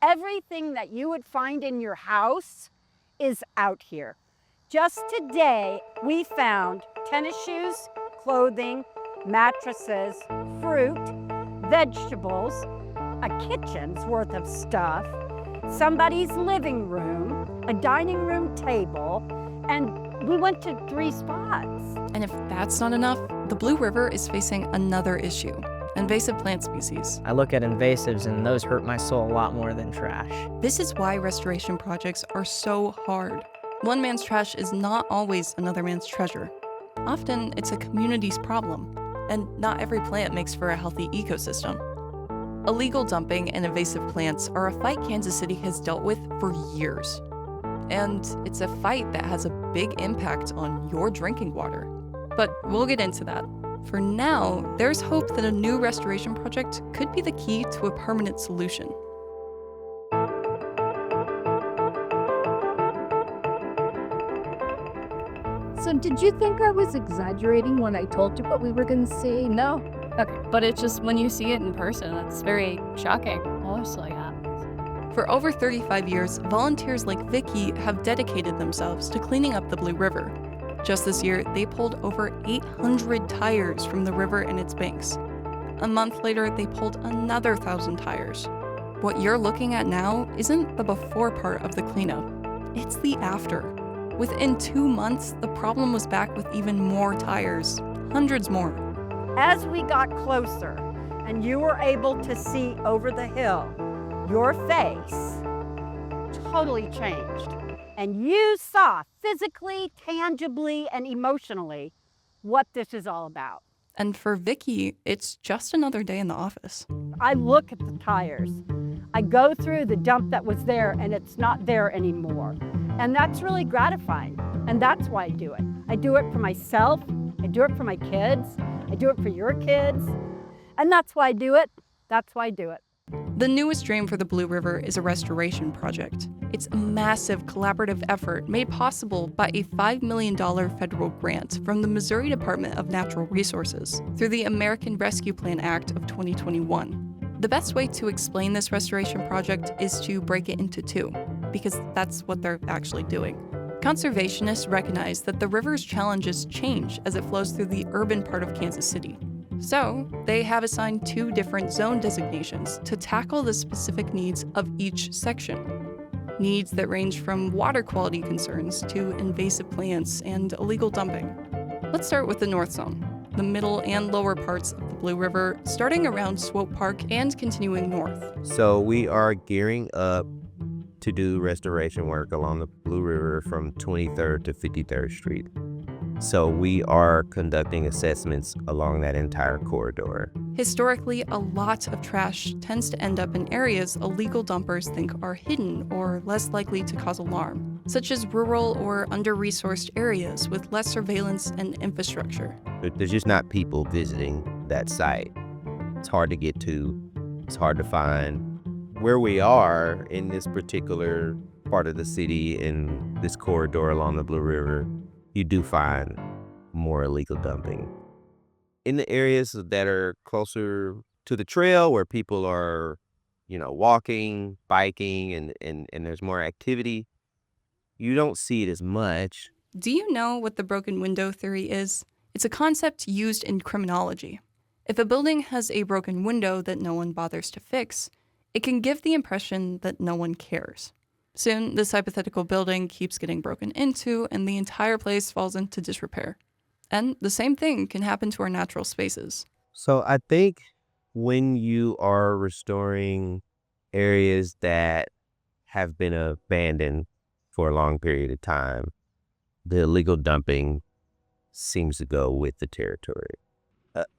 Everything that you would find in your house is out here. Just today, we found tennis shoes, clothing, mattresses, fruit, vegetables, a kitchen's worth of stuff, somebody's living room, a dining room table, and we went to 3 spots. And if that's not enough, the Blue River is facing another issue: invasive plant species. I look at invasives and those hurt my soul a lot more than trash. This is why restoration projects are so hard. One man's trash is not always another man's treasure. Often, it's a community's problem, and not every plant makes for a healthy ecosystem. Illegal dumping and invasive plants are a fight Kansas City has dealt with for years. And it's a fight that has a big impact on your drinking water. But we'll get into that. For now, there's hope that a new restoration project could be the key to a permanent solution. So did you think I was exaggerating when I told you what we were going to see? No? Okay, but it's just when you see it in person, it's very shocking. Honestly, yeah. For over 35 years, volunteers like Vicky have dedicated themselves to cleaning up the Blue River. Just this year, they pulled over 800 tires from the river and its banks. A month later, they pulled another 1,000 tires. What you're looking at now isn't the before part of the cleanup. It's the after. Within 2 months, the problem was back with even more tires, hundreds more. As we got closer and you were able to see over the hill, your face totally changed. And you saw physically, tangibly, and emotionally what this is all about. And for Vicky, it's just another day in the office. I look at the tires. I go through the dump that was there and it's not there anymore. And that's really gratifying. And that's why I do it. I do it for myself. I do it for my kids. I do it for your kids. And that's why I do it. That's why I do it. The newest dream for the Blue River is a restoration project. It's a massive collaborative effort made possible by a $5 million federal grant from the Missouri Department of Natural Resources through the American Rescue Plan Act of 2021. The best way to explain this restoration project is to break it into two, because that's what they're actually doing. Conservationists recognize that the river's challenges change as it flows through the urban part of Kansas City. So, they have assigned 2 different zone designations to tackle the specific needs of each section. Needs that range from water quality concerns to invasive plants and illegal dumping. Let's start with the North Zone, the middle and lower parts of the Blue River, starting around Swope Park and continuing north. So we are gearing up to do restoration work along the Blue River from 23rd to 53rd Street. So we are conducting assessments along that entire corridor. Historically, a lot of trash tends to end up in areas illegal dumpers think are hidden or less likely to cause alarm, such as rural or under-resourced areas with less surveillance and infrastructure. There's just not people visiting that site. It's hard to get to. It's hard to find. Where we are in this particular part of the city, in this corridor along the Blue River, you do find more illegal dumping. In the areas that are closer to the trail where people are, walking, biking, and there's more activity, you don't see it as much. Do you know what the broken window theory is? It's a concept used in criminology. If a building has a broken window that no one bothers to fix, it can give the impression that no one cares. Soon, this hypothetical building keeps getting broken into, and the entire place falls into disrepair. And the same thing can happen to our natural spaces. So I think when you are restoring areas that have been abandoned for a long period of time, the illegal dumping seems to go with the territory.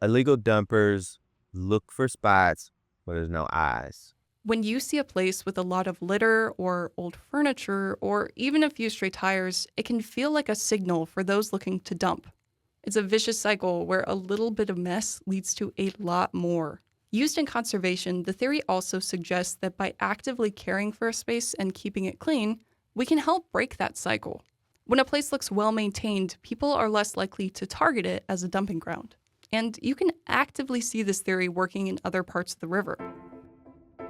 Illegal dumpers look for spots where there's no eyes. When you see a place with a lot of litter or old furniture or even a few stray tires, it can feel like a signal for those looking to dump. It's a vicious cycle where a little bit of mess leads to a lot more. Used in conservation, the theory also suggests that by actively caring for a space and keeping it clean, we can help break that cycle. When a place looks well maintained, people are less likely to target it as a dumping ground. And you can actively see this theory working in other parts of the river.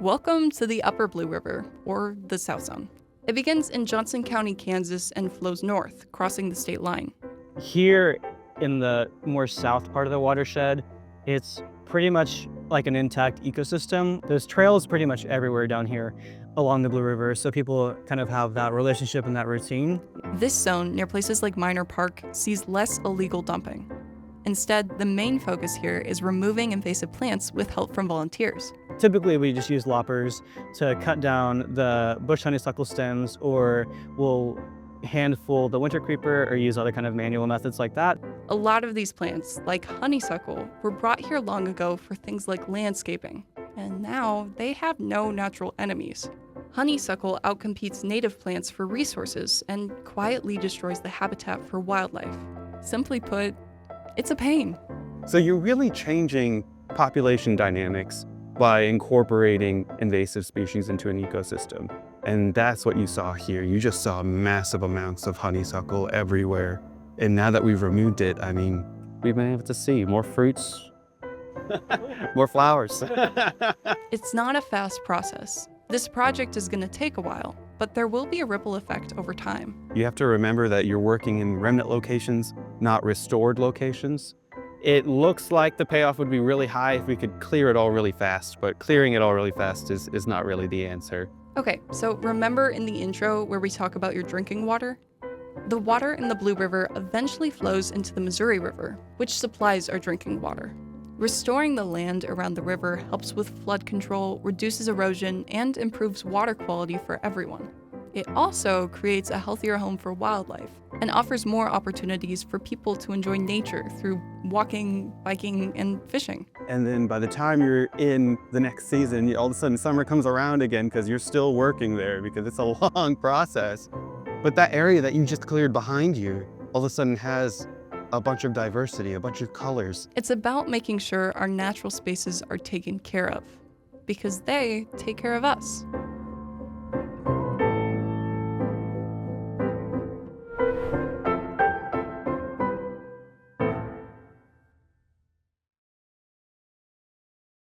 Welcome to the Upper Blue River, or the South Zone. It begins in Johnson County, Kansas, and flows north, crossing the state line. Here in the more south part of the watershed, it's pretty much like an intact ecosystem. There's trails pretty much everywhere down here along the Blue River, so people kind of have that relationship and that routine. This zone, near places like Minor Park, sees less illegal dumping. Instead, the main focus here is removing invasive plants with help from volunteers. Typically, we just use loppers to cut down the bush honeysuckle stems, or we'll handful the winter creeper or use other kind of manual methods like that. A lot of these plants, like honeysuckle, were brought here long ago for things like landscaping, and now they have no natural enemies. Honeysuckle outcompetes native plants for resources and quietly destroys the habitat for wildlife. Simply put, it's a pain. So you're really changing population dynamics by incorporating invasive species into an ecosystem. And that's what you saw here. You just saw massive amounts of honeysuckle everywhere. And now that we've removed it, I mean, we've been able to see more fruits, more flowers. It's not a fast process. This project is going to take a while, but there will be a ripple effect over time. You have to remember that you're working in remnant locations, not restored locations. It looks like the payoff would be really high if we could clear it all really fast, but clearing it all really fast is not really the answer. Okay, so remember in the intro where we talk about your drinking water? The water in the Blue River eventually flows into the Missouri River, which supplies our drinking water. Restoring the land around the river helps with flood control, reduces erosion, and improves water quality for everyone. It also creates a healthier home for wildlife and offers more opportunities for people to enjoy nature through walking, biking, and fishing. And then by the time you're in the next season, all of a sudden summer comes around again because you're still working there because it's a long process. But that area that you just cleared behind you all of a sudden has a bunch of diversity, a bunch of colors. It's about making sure our natural spaces are taken care of, because they take care of us.